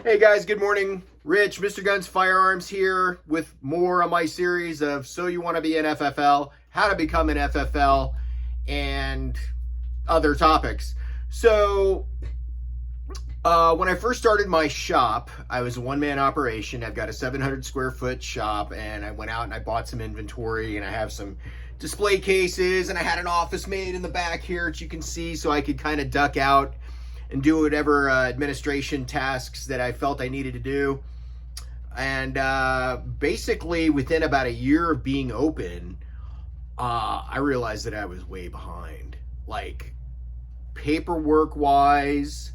Hey guys, good morning. Rich, Mr. Guns Firearms here with more on my series of So You Want to Be an FFL, How to Become an FFL, and other topics. So, when I first started my shop, I was a one-man operation. I've got a 700 square foot shop, and I went out and I bought some inventory, and I have some display cases, and I had an office made in the back here that you can see so I could kind of duck out and do whatever administration tasks that I felt I needed to do. And basically, within about a year of being open, I realized that I was way behind. Like, paperwork-wise,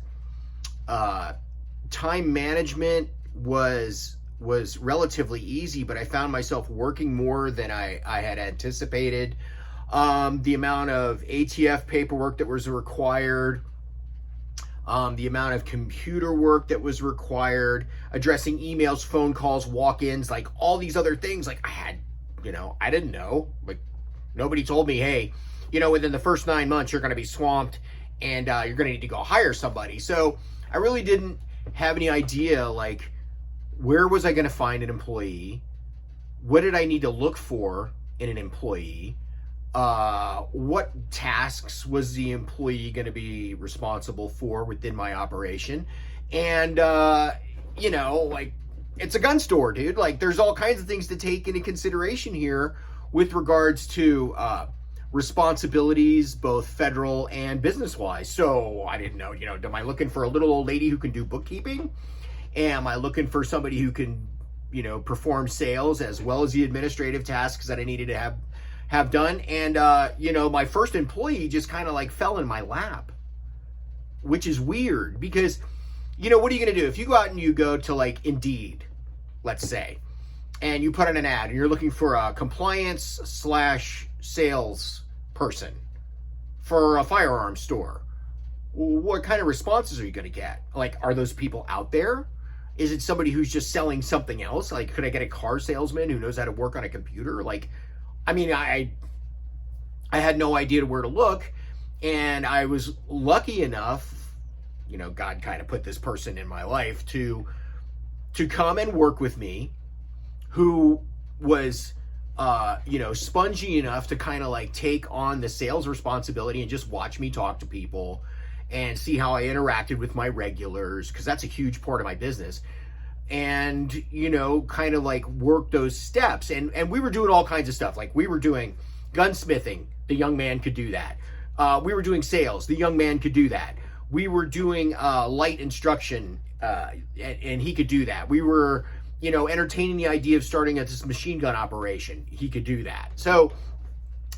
time management was relatively easy, but I found myself working more than I had anticipated. The amount of ATF paperwork that was required, the amount of computer work that was required, addressing emails, phone calls, walk-ins, like all these other things. Like I didn't know. Like nobody told me, hey, within the first 9 months, you're going to be swamped and you're going to need to go hire somebody. So I really didn't have any idea, like, where was I going to find an employee? What did I need to look for in an employee? What tasks was the employee going to be responsible for within my operation? And, like, it's a gun store, dude. Like, there's all kinds of things to take into consideration here with regards to responsibilities, both federal and business-wise. So I didn't know, am I looking for a little old lady who can do bookkeeping? Am I looking for somebody who can, perform sales as well as the administrative tasks that I needed to have done? And, my first employee just kind of like fell in my lap, which is weird because, what are you going to do? If you go out and you go to like Indeed, let's say, and you put on an ad and you're looking for a compliance/sales person for a firearm store, what kind of responses are you going to get? Like, are those people out there? Is it somebody who's just selling something else? Like, could I get a car salesman who knows how to work on a computer? Like, I mean, I had no idea where to look, and I was lucky enough, God kind of put this person in my life to come and work with me, who was, spongy enough to kind of like take on the sales responsibility and just watch me talk to people and see how I interacted with my regulars, because that's a huge part of my business. And, kind of like work those steps. And we were doing all kinds of stuff. Like we were doing gunsmithing. The young man could do that. We were doing sales. The young man could do that. We were doing light instruction, and he could do that. We were, entertaining the idea of starting this machine gun operation. He could do that. So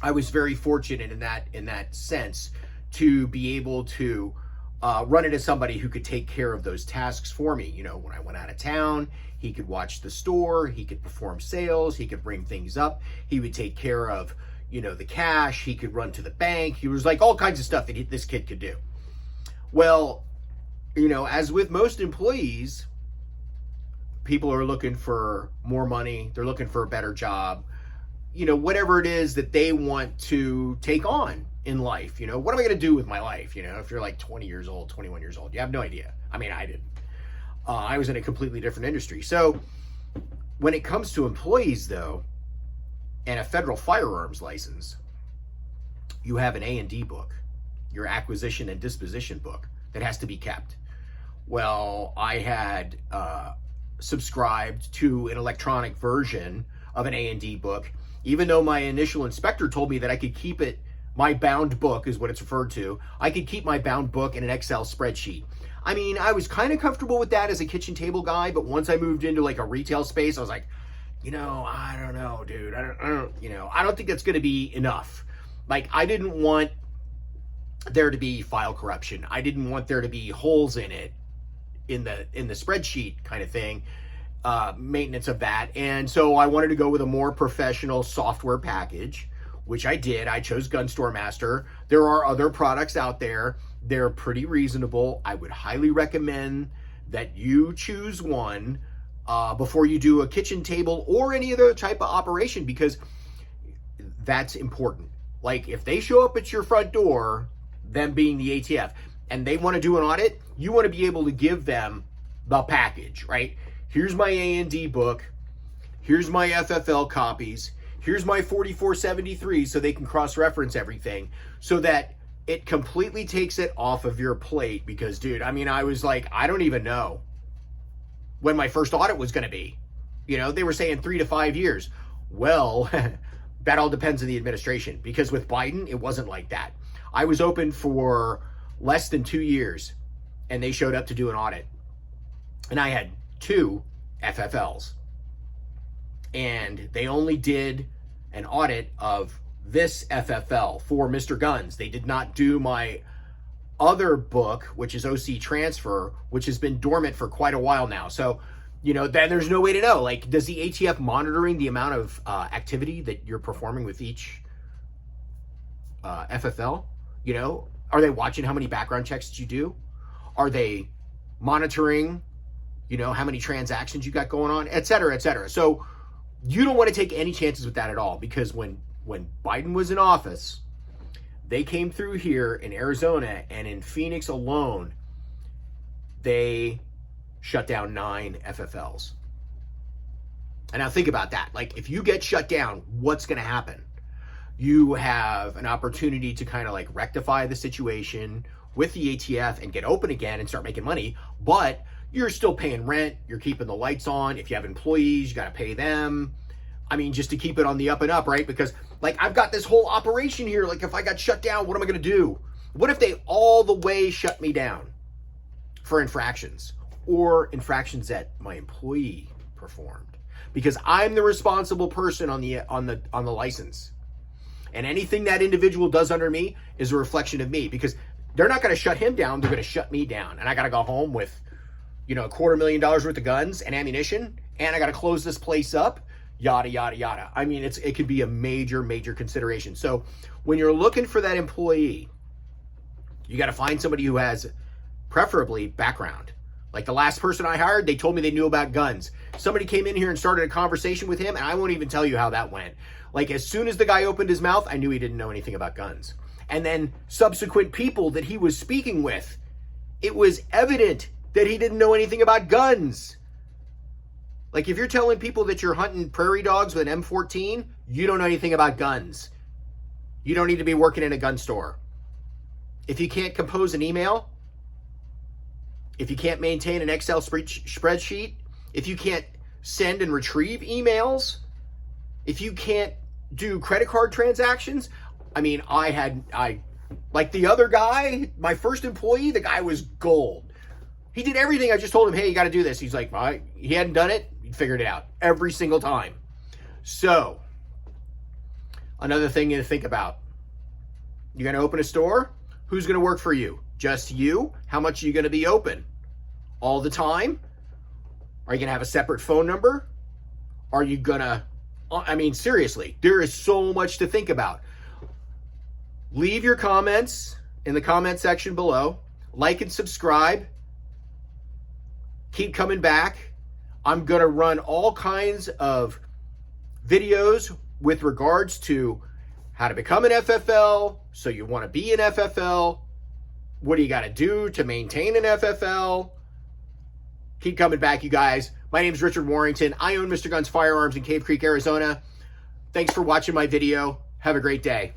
I was very fortunate in that sense to be able to run into somebody who could take care of those tasks for me. When I went out of town, he could watch the store, he could perform sales, he could bring things up, he would take care of, the cash, he could run to the bank. He was like all kinds of stuff that this kid could do. Well, as with most employees, people are looking for more money, they're looking for a better job, whatever it is that they want to take on in life. What am I going to do with my life? If you're like 20 years old, 21 years old, you have no idea. I mean, I didn't. I was in a completely different industry. So when it comes to employees, though, and a federal firearms license, you have an A&D book, your acquisition and disposition book, that has to be kept. Well, I had subscribed to an electronic version of an A&D book, even though my initial inspector told me that I could keep it. My bound book is what it's referred to. I could keep my bound book in an Excel spreadsheet. I mean, I was kind of comfortable with that as a kitchen table guy, but once I moved into like a retail space, I was like, I don't know, dude. I don't think that's going to be enough. Like, I didn't want there to be file corruption. I didn't want there to be holes in it, in the spreadsheet kind of thing, maintenance of that. And so I wanted to go with a more professional software package, which I did. I chose Gun Store Master. There are other products out there. They're pretty reasonable. I would highly recommend that you choose one before you do a kitchen table or any other type of operation, because that's important. Like, if they show up at your front door, them being the ATF, and they want to do an audit, you want to be able to give them the package, right? Here's my A&D book. Here's my FFL copies. Here's my 4473 so they can cross-reference everything so that it completely takes it off of your plate. Because, dude, I mean, I was like, I don't even know when my first audit was going to be. You know, they were saying 3 to 5 years. Well, that all depends on the administration, because with Biden, it wasn't like that. I was open for less than 2 years, and they showed up to do an audit. And I had 2 FFLs. And they only did an audit of this FFL for Mr. Guns. They did not do my other book, which is OC Transfer, which has been dormant for quite a while now. So, you know, then there's no way to know. Like, does the ATF monitoring the amount of activity that you're performing with each FFL? You know, are they watching how many background checks that you do? Are they monitoring, you know, how many transactions you got going on, et cetera, et cetera? So you don't want to take any chances with that at all, because when Biden was in office, they came through here in Arizona, and in Phoenix alone, they shut down 9 FFLs. And now think about that. Like, if you get shut down, what's going to happen? You have an opportunity to kind of like rectify the situation with the ATF and get open again and start making money, but you're still paying rent, you're keeping the lights on. If you have employees, you got to pay them. I mean, just to keep it on the up and up, right? Because, like, I've got this whole operation here. Like, if I got shut down, what am I going to do? What if they all the way shut me down for infractions, or infractions that my employee performed? Because I'm the responsible person on the license. And anything that individual does under me is a reflection of me, because they're not going to shut him down. They're going to shut me down. And I got to go home with, you know, $250,000 worth of guns and ammunition. And I got to close this place up, yada, yada, yada. I mean, it could be a major, major consideration. So when you're looking for that employee, you got to find somebody who has preferably background. Like the last person I hired, they told me they knew about guns. Somebody came in here and started a conversation with him, and I won't even tell you how that went. Like, as soon as the guy opened his mouth, I knew he didn't know anything about guns. And then subsequent people that he was speaking with, it was evident that he didn't know anything about guns. Like, if you're telling people that you're hunting prairie dogs with an M14, you don't know anything about guns. You don't need to be working in a gun store. If you can't compose an email, if you can't maintain an Excel spreadsheet, if you can't send and retrieve emails, if you can't do credit card transactions, I mean, I like the other guy, my first employee, the guy was gold. He did everything. I just told him, hey, you got to do this. He's like, all right. He hadn't done it. He figured it out every single time. So another thing to think about, you're going to open a store. Who's going to work for you? Just you? How much are you going to be open? All the time? Are you going to have a separate phone number? Are you going to, I mean, seriously, there is so much to think about. Leave your comments in the comment section below. Like and subscribe. Keep coming back. I'm going to run all kinds of videos with regards to how to become an FFL. So you want to be an FFL. What do you got to do to maintain an FFL? Keep coming back, you guys. My name is Richard Warrington. I own Mr. Guns Firearms in Cave Creek, Arizona. Thanks for watching my video. Have a great day.